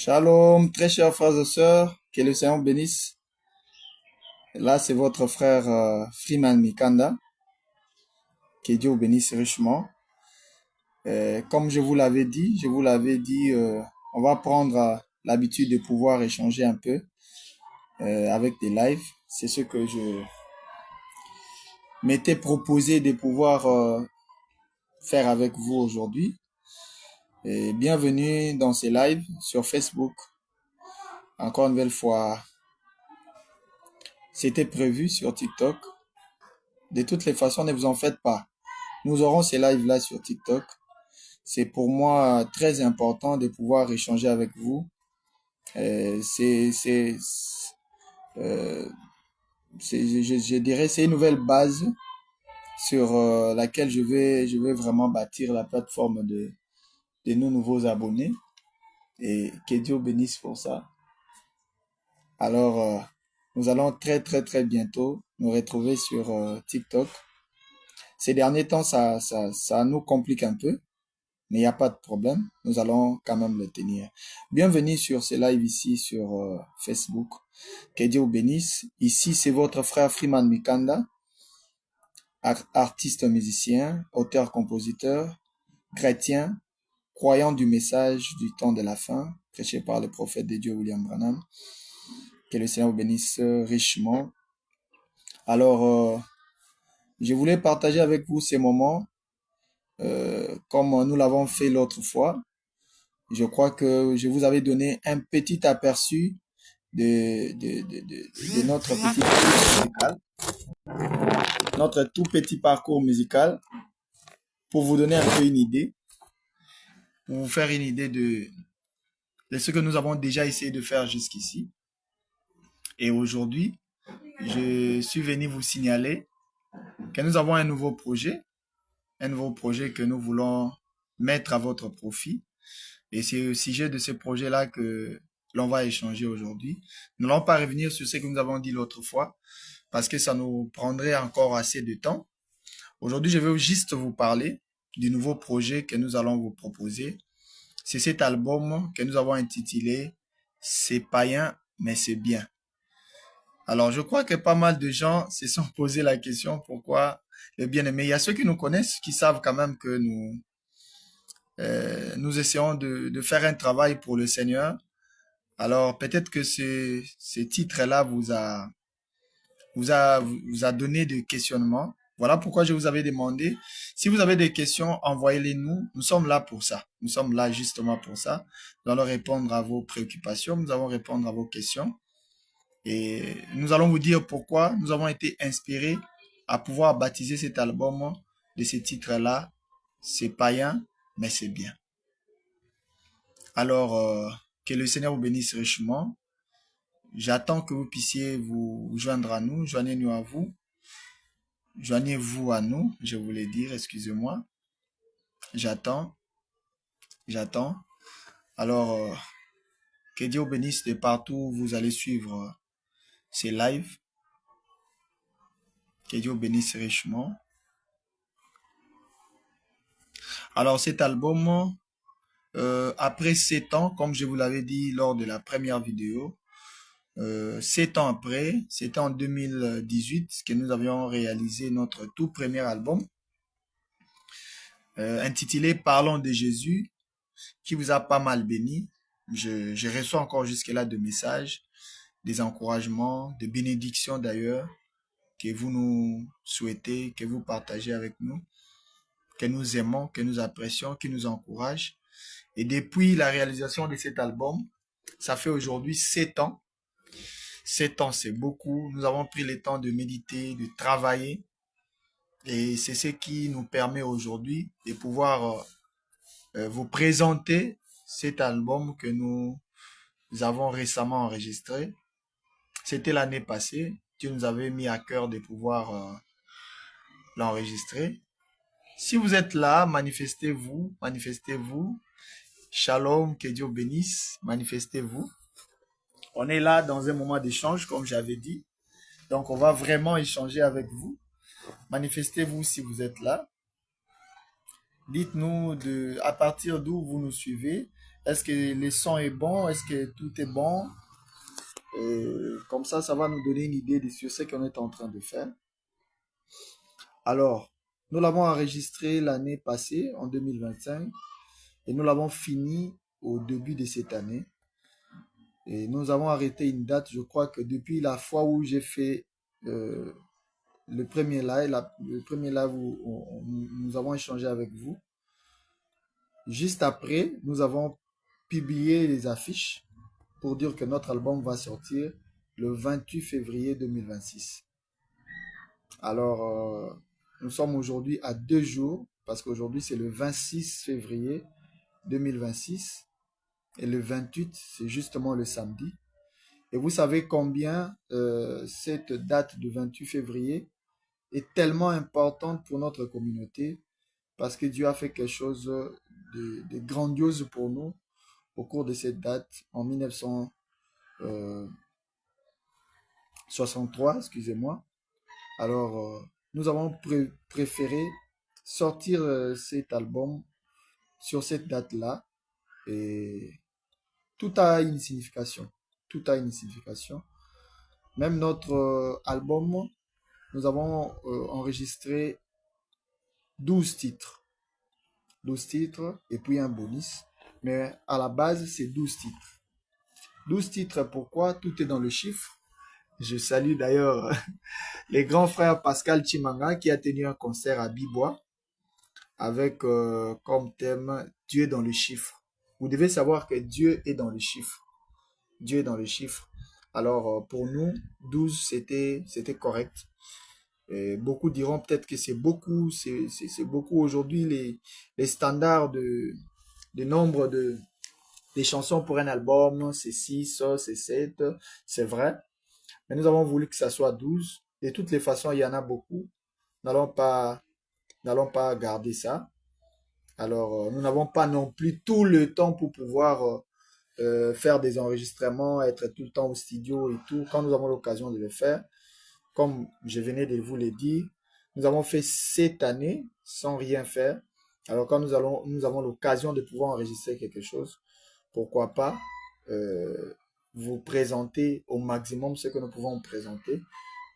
Shalom, très chers frères et sœurs, que le Seigneur bénisse. Là, c'est votre frère Freeman Mikanda, que Dieu vous bénisse richement. Comme je vous l'avais dit, on va prendre l'habitude de pouvoir échanger un peu avec des lives. C'est ce que je m'étais proposé de pouvoir faire avec vous aujourd'hui. Et bienvenue dans ces lives sur Facebook. Encore une nouvelle fois, c'était prévu sur TikTok. De toutes les façons, ne vous en faites pas. Nous aurons ces lives-là sur TikTok. C'est pour moi très important de pouvoir échanger avec vous. Euh, c'est, c'est, euh, je dirais, c'est une nouvelle base sur laquelle je vais vraiment bâtir la plateforme de nos nouveaux abonnés. Et que Dieu bénisse pour ça. Alors, nous allons très, très, très bientôt nous retrouver sur TikTok. Ces derniers temps, ça nous complique un peu. Mais il n'y a pas de problème, nous allons quand même le tenir. Bienvenue sur ce live ici sur Facebook. Que Dieu vous bénisse. Ici, c'est votre frère Freeman Mikanda, artiste musicien, auteur-compositeur, chrétien, croyant du message du temps de la fin, prêché par le prophète de Dieu William Branham. Que le Seigneur vous bénisse richement. Alors, je voulais partager avec vous ces moments, comme nous l'avons fait l'autre fois. Je crois que je vous avais donné un petit aperçu de notre petit parcours musical, notre tout petit parcours musical, pour vous donner un peu une idée, pour vous faire une idée de ce que nous avons déjà essayé de faire jusqu'ici. Et aujourd'hui, je suis venu vous signaler que nous avons un nouveau projet que nous voulons mettre à votre profit. Et c'est au sujet de ce projet-là que l'on va échanger aujourd'hui. Nous n'allons pas revenir sur ce que nous avons dit l'autre fois, parce que ça nous prendrait encore assez de temps. Aujourd'hui, je vais juste vous parler du nouveau projet que nous allons vous proposer. C'est cet album que nous avons intitulé « C'est païen, mais c'est bien ». Alors, je crois que pas mal de gens se sont posé la question pourquoi le bien-aimé. Il y a ceux qui nous connaissent, qui savent quand même que nous essayons de faire un travail pour le Seigneur. Alors, peut-être que ce titre-là vous a donné des questionnements. Voilà pourquoi je vous avais demandé. Si vous avez des questions, envoyez-les nous. Nous sommes là pour ça. Nous sommes là justement pour ça. Nous allons répondre à vos préoccupations. Nous allons répondre à vos questions. Et nous allons vous dire pourquoi nous avons été inspirés à pouvoir baptiser cet album de ce titre-là. C'est païen, mais c'est bien. Alors, que le Seigneur vous bénisse richement. J'attends que vous puissiez vous joindre à nous. Joignez-nous à vous. Joignez-vous à nous, je voulais dire, excusez-moi. J'attends, j'attends. Alors, que Dieu vous bénisse de partout où vous allez suivre ces lives. Que Dieu vous bénisse richement. Alors, cet album, après 7 ans, comme je vous l'avais dit lors de la première vidéo, 7 ans après, c'était en 2018 que nous avions réalisé notre tout premier album, intitulé Parlons de Jésus, qui vous a pas mal béni. Je reçois encore jusque-là de messages, des encouragements, des bénédictions d'ailleurs, que vous nous souhaitez, que vous partagez avec nous, que nous aimons, que nous apprécions, qui nous encouragent. Et depuis la réalisation de cet album, ça fait aujourd'hui 7 ans. 7 ans, c'est beaucoup. Nous avons pris le temps de méditer, de travailler. Et c'est ce qui nous permet aujourd'hui de pouvoir vous présenter cet album que nous avons récemment enregistré. C'était l'année passée. Dieu nous avait mis à cœur de pouvoir l'enregistrer. Si vous êtes là, manifestez-vous, manifestez-vous. Shalom, que Dieu bénisse, manifestez-vous. On est là dans un moment d'échange, comme j'avais dit. Donc, on va vraiment échanger avec vous. Manifestez-vous si vous êtes là. Dites-nous à partir d'où vous nous suivez. Est-ce que le son est bon? Est-ce que tout est bon? Comme ça va nous donner une idée de sur ce qu'on est en train de faire. Alors, nous l'avons enregistré l'année passée, en 2025, et nous l'avons fini au début de cette année. Et nous avons arrêté une date, je crois que depuis la fois où j'ai fait euh, le premier live, le premier live où nous avons échangé avec vous. Juste après, nous avons publié les affiches pour dire que notre album va sortir le 28 février 2026. Alors, nous sommes aujourd'hui à 2 jours, parce qu'aujourd'hui c'est le 26 février 2026 et le 28, c'est justement le samedi. Et vous savez combien cette date du 28 février est tellement importante pour notre communauté, parce que Dieu a fait quelque chose de grandiose pour nous au cours de cette date en 1963, excusez-moi. Alors, nous avons préféré sortir cet album sur cette date-là, et tout a une signification. Tout a une signification. Même notre album, nous avons enregistré 12 titres. 12 titres et puis un bonus. Mais à la base, c'est 12 titres. 12 titres, pourquoi? Tout est dans le chiffre. Je salue d'ailleurs les grands frères Pascal Chimanga qui a tenu un concert à Bibois avec comme thème Dieu dans le chiffre. Vous devez savoir que Dieu est dans le chiffre. Dieu est dans le chiffre. Alors pour nous, 12 c'était correct. Et beaucoup diront peut-être que c'est beaucoup, c'est beaucoup aujourd'hui les standards de nombre des chansons pour un album, c'est 6, c'est 7, c'est vrai. Mais nous avons voulu que ça soit 12. De toutes les façons, il y en a beaucoup. N'allons pas garder ça. Alors, nous n'avons pas non plus tout le temps pour pouvoir faire des enregistrements, être tout le temps au studio et tout. Quand nous avons l'occasion de le faire, comme je venais de vous le dire, nous avons fait cette année sans rien faire. Alors, quand nous avons l'occasion de pouvoir enregistrer quelque chose, pourquoi pas euh, vous présenter au maximum ce que nous pouvons présenter.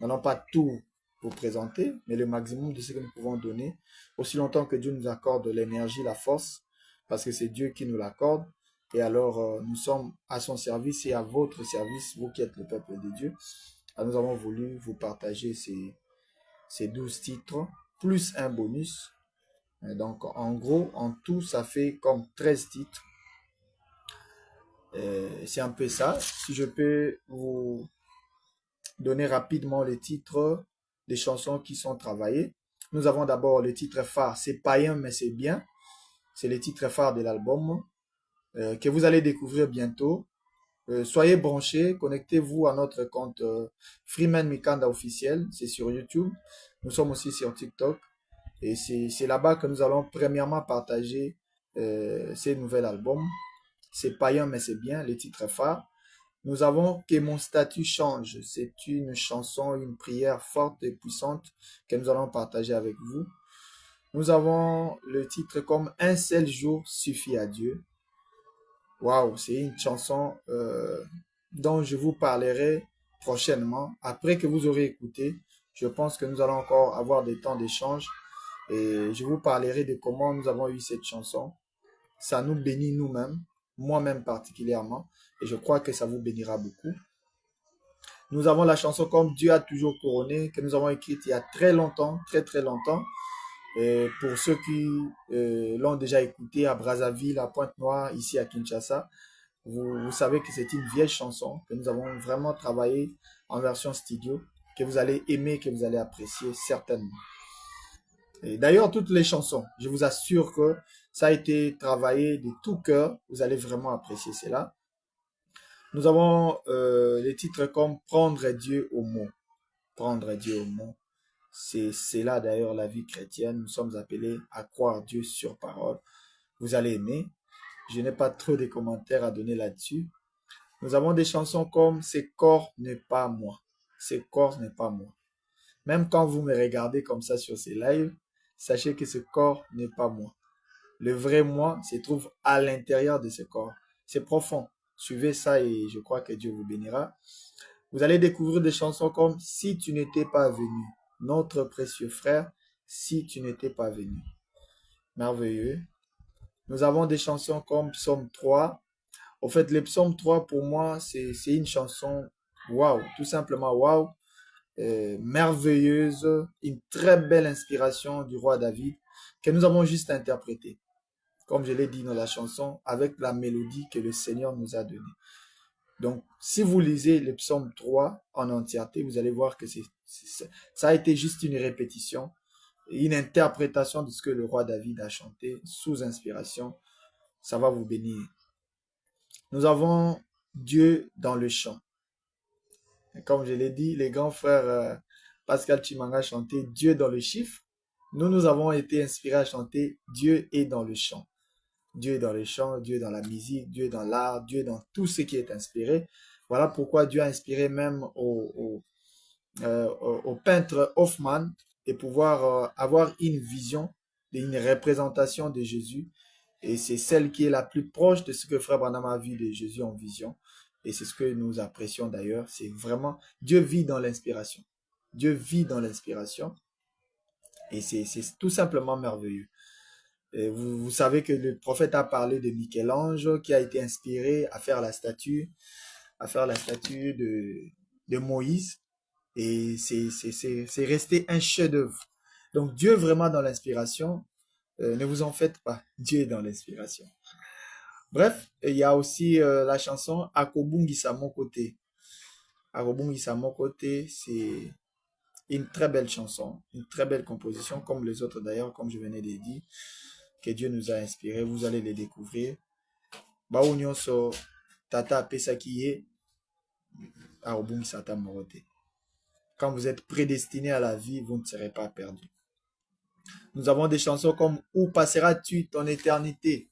N'allons pas tout vous présenter, mais le maximum de ce que nous pouvons donner, aussi longtemps que Dieu nous accorde l'énergie, la force, parce que c'est Dieu qui nous l'accorde. Et alors, nous sommes à son service et à votre service, vous qui êtes le peuple de Dieu. Alors, nous avons voulu vous partager ces 12 titres, plus un bonus. Et donc, en gros, en tout, ça fait comme 13 titres. C'est un peu ça. Si je peux vous donner rapidement les titres des chansons qui sont travaillées. Nous avons d'abord le titre phare, c'est païen mais c'est bien. C'est le titre phare de l'album que vous allez découvrir bientôt. Soyez branchés, connectez-vous à notre compte Freeman Mikanda officiel, c'est sur YouTube. Nous sommes aussi sur TikTok et c'est là-bas que nous allons premièrement partager ces nouveaux albums. C'est païen mais c'est bien, les titres phares. Nous avons Que mon statut change. C'est une chanson, une prière forte et puissante que nous allons partager avec vous. Nous avons le titre comme Un seul jour suffit à Dieu. Waouh, c'est une chanson dont je vous parlerai prochainement. Après que vous aurez écouté, je pense que nous allons encore avoir des temps d'échange et je vous parlerai de comment nous avons eu cette chanson. Ça nous bénit nous-mêmes, moi-même particulièrement, et je crois que ça vous bénira beaucoup. Nous avons la chanson Comme Dieu a toujours couronné, que nous avons écrite il y a très longtemps, très très longtemps. Et pour ceux qui l'ont déjà écouté à Brazzaville, à Pointe-Noire, ici à Kinshasa, vous savez que c'est une vieille chanson que nous avons vraiment travaillé en version studio, que vous allez aimer, que vous allez apprécier certainement. Et d'ailleurs, toutes les chansons, je vous assure que ça a été travaillé de tout cœur, vous allez vraiment apprécier cela. Nous avons les titres comme Prendre Dieu au mot. Prendre Dieu au mot. C'est là d'ailleurs la vie chrétienne. Nous sommes appelés à croire Dieu sur parole. Vous allez aimer. Je n'ai pas trop de commentaires à donner là-dessus. Nous avons des chansons comme Ce corps n'est pas moi. Ce corps n'est pas moi. Même quand vous me regardez comme ça sur ces lives, sachez que ce corps n'est pas moi. Le vrai moi se trouve à l'intérieur de ce corps. C'est profond. Suivez ça et je crois que Dieu vous bénira. Vous allez découvrir des chansons comme Si tu n'étais pas venu, notre précieux frère, si tu n'étais pas venu. Merveilleux. Nous avons des chansons comme Psaume 3. En fait, le Psaume 3, pour moi, c'est une chanson waouh, tout simplement waouh, merveilleuse, une très belle inspiration du roi David que nous avons juste interprétée, comme je l'ai dit dans la chanson, avec la mélodie que le Seigneur nous a donnée. Donc, si vous lisez le Psaume 3 en entièreté, vous allez voir que ça a été juste une répétition, une interprétation de ce que le roi David a chanté sous inspiration. Ça va vous bénir. Nous avons Dieu dans le chant. Comme je l'ai dit, les grands frères Pascal Chimanga chantaient Dieu dans le chiffre. Nous avons été inspirés à chanter Dieu est dans le chant. Dieu est dans le chant, Dieu est dans la musique, Dieu est dans l'art, Dieu est dans tout ce qui est inspiré. Voilà pourquoi Dieu a inspiré même au peintre Hoffman de pouvoir avoir une vision, une représentation de Jésus. Et c'est celle qui est la plus proche de ce que Frère Branham a vu de Jésus en vision. Et c'est ce que nous apprécions d'ailleurs. C'est vraiment, Dieu vit dans l'inspiration. Dieu vit dans l'inspiration. Et c'est tout simplement merveilleux. Et vous savez que le prophète a parlé de Michel-Ange qui a été inspiré à faire la statue de Moïse. Et c'est resté un chef-d'œuvre. Donc Dieu vraiment dans l'inspiration, ne vous en faites pas, Dieu est dans l'inspiration. Bref, il y a aussi la chanson Akobungi sa mon côté. Akobungi sa mon côté, c'est une très belle chanson, une très belle composition, comme les autres d'ailleurs, comme je venais de dire, que Dieu nous a inspiré. Vous allez les découvrir. Baounyoso Tata Pesakiye Akobungi sa ta morote. Quand vous êtes prédestiné à la vie, vous ne serez pas perdu. Nous avons des chansons comme Où passeras-tu ton éternité?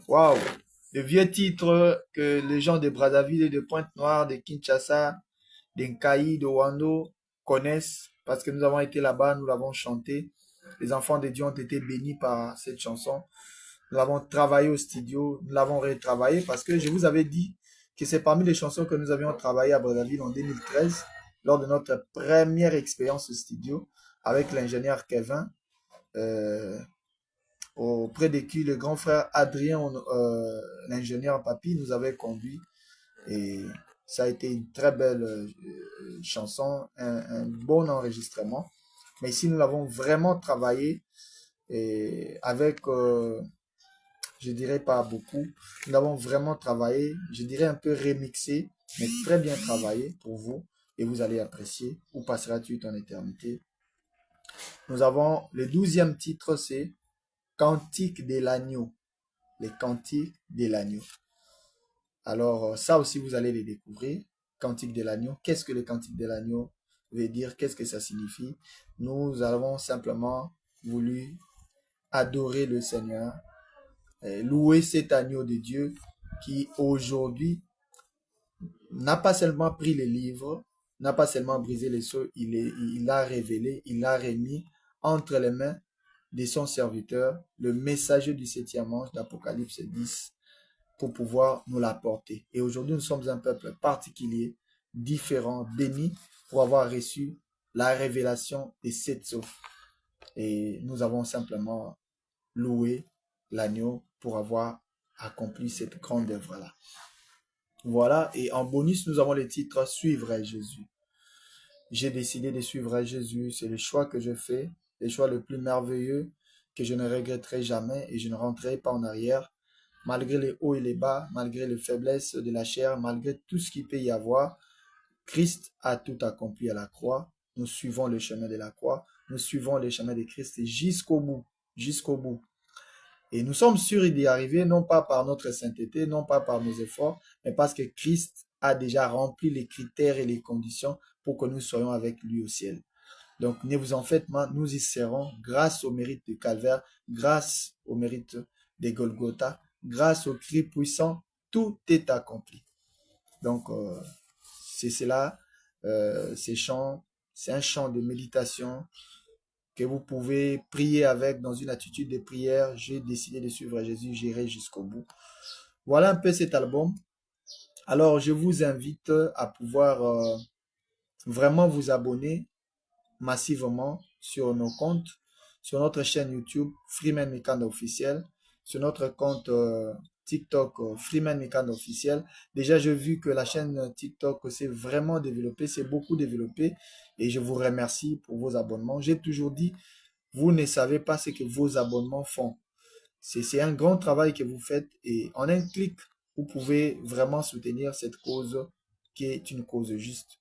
Waouh! De vieux titres que les gens de Brazzaville, de Pointe-Noire, de Kinshasa, d'Enkaï, de Wando connaissent parce que nous avons été là-bas, nous l'avons chanté. Les enfants de Dieu ont été bénis par cette chanson. Nous l'avons travaillé au studio, nous l'avons retravaillé parce que je vous avais dit que c'est parmi les chansons que nous avions travaillé à Brazzaville en 2013 lors de notre première expérience au studio avec l'ingénieur Kevin. Auprès de qui le grand frère Adrien, l'ingénieur Papi, nous avait conduit. Et ça a été une très belle chanson, un bon enregistrement. Mais ici, nous l'avons vraiment travaillé et avec, je dirais pas beaucoup, nous l'avons vraiment travaillé, je dirais un peu remixé, mais très bien travaillé pour vous. Et vous allez apprécier. Où passeras-tu ton éternité? Nous avons le 12e titre, c'est Cantique de l'agneau. Les cantiques de l'agneau. Alors, ça aussi, vous allez les découvrir. Cantique de l'agneau. Qu'est-ce que le cantique de l'agneau veut dire? Qu'est-ce que ça signifie? Nous avons simplement voulu adorer le Seigneur, louer cet agneau de Dieu qui aujourd'hui n'a pas seulement pris les livres, n'a pas seulement brisé les sceaux, il a révélé, il a remis entre les mains de son serviteur, le messager du 7e ange d'Apocalypse 10, pour pouvoir nous l'apporter. Et aujourd'hui, nous sommes un peuple particulier, différent, béni, pour avoir reçu la révélation des 7 sceaux. Et nous avons simplement loué l'agneau pour avoir accompli cette grande œuvre-là. Voilà, et en bonus, nous avons le titre Suivrai Jésus. J'ai décidé de suivre Jésus, c'est le choix que je fais, le choix le plus merveilleux que je ne regretterai jamais et je ne rentrerai pas en arrière, malgré les hauts et les bas, malgré les faiblesses de la chair, malgré tout ce qu'il peut y avoir. Christ a tout accompli à la croix. Nous suivons le chemin de la croix, nous suivons le chemin de Christ jusqu'au bout, jusqu'au bout. Et nous sommes sûrs d'y arriver, non pas par notre sainteté, non pas par nos efforts, mais parce que Christ a déjà rempli les critères et les conditions pour que nous soyons avec lui au ciel. Donc, ne vous en faites pas, nous y serons grâce au mérite de Calvaire, grâce au mérite de Golgotha, grâce au cri puissant, tout est accompli. Donc, c'est cela, ces chants, c'est un chant de méditation, que vous pouvez prier avec dans une attitude de prière. J'ai décidé de suivre Jésus, j'irai jusqu'au bout. Voilà un peu cet album. Alors, je vous invite à pouvoir vraiment vous abonner massivement sur nos comptes, sur notre chaîne YouTube Freeman Mikanda officiel, sur notre compte TikTok Freeman Mikanda officiel. Déjà, j'ai vu que la chaîne TikTok s'est vraiment développée, c'est beaucoup développé et je vous remercie pour vos abonnements. J'ai toujours dit, vous ne savez pas ce que vos abonnements font. C'est un grand travail que vous faites et en un clic, vous pouvez vraiment soutenir cette cause qui est une cause juste.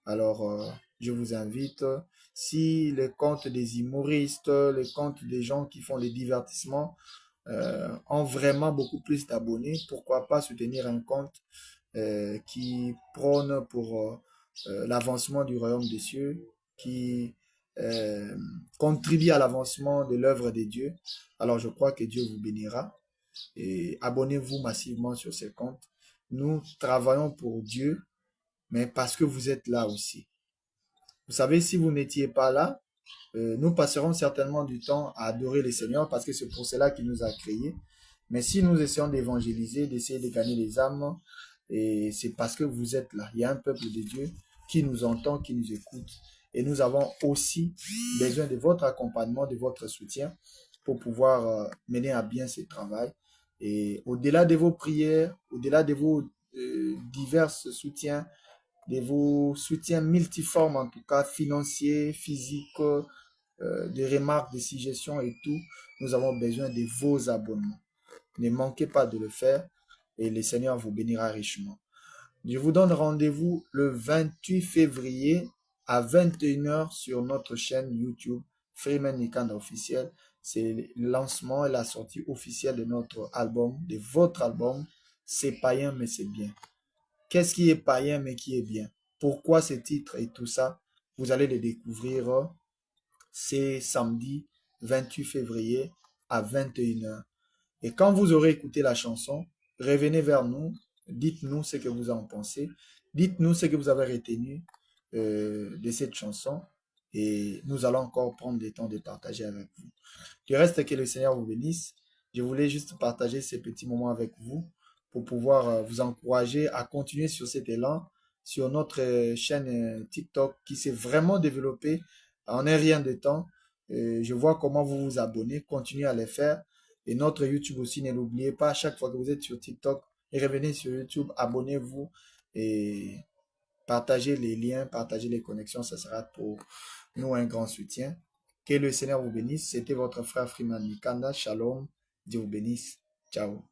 Alors, je vous invite, si les comptes des humoristes, les comptes des gens qui font les divertissements ont vraiment beaucoup plus d'abonnés, pourquoi pas soutenir un compte qui prône pour l'avancement du royaume des cieux, qui euh, contribue à l'avancement de l'œuvre de Dieu. Alors, je crois que Dieu vous bénira et abonnez-vous massivement sur ces comptes. Nous travaillons pour Dieu, mais parce que vous êtes là aussi. Vous savez, si vous n'étiez pas là, nous passerons certainement du temps à adorer le Seigneur parce que c'est pour cela qu'il nous a créés. Mais si nous essayons d'évangéliser, d'essayer de gagner les âmes, et c'est parce que vous êtes là. Il y a un peuple de Dieu qui nous entend, qui nous écoute. Et nous avons aussi besoin de votre accompagnement, de votre soutien pour pouvoir mener à bien ce travail. Et au-delà de vos prières, au-delà de vos divers soutiens, de vos soutiens multiformes, en tout cas financiers, physiques, des remarques, des suggestions et tout, nous avons besoin de vos abonnements. Ne manquez pas de le faire et le Seigneur vous bénira richement. Je vous donne rendez-vous le 28 février à 21h sur notre chaîne YouTube Freeman Mikanda officiel. C'est le lancement et la sortie officielle de notre album, de votre album. C'est païen mais c'est bien. Qu'est-ce qui est païen mais qui est bien? Pourquoi ce titre et tout ça? Vous allez le découvrir. C'est samedi 28 février à 21h. Et quand vous aurez écouté la chanson, revenez vers nous, dites-nous ce que vous en pensez, dites-nous ce que vous avez retenu de cette chanson et nous allons encore prendre le temps de partager avec vous. Du reste, que le Seigneur vous bénisse. Je voulais juste partager ces petits moments avec vous pour pouvoir vous encourager à continuer sur cet élan, sur notre chaîne TikTok qui s'est vraiment développée en un rien de temps. Je vois comment vous vous abonnez, continuez à le faire. Et notre YouTube aussi, ne l'oubliez pas, à chaque fois que vous êtes sur TikTok, et revenez sur YouTube, abonnez-vous et partagez les liens, partagez les connexions, ça sera pour nous un grand soutien. Que le Seigneur vous bénisse. C'était votre frère Freeman Mikanda. Shalom. Dieu vous bénisse. Ciao.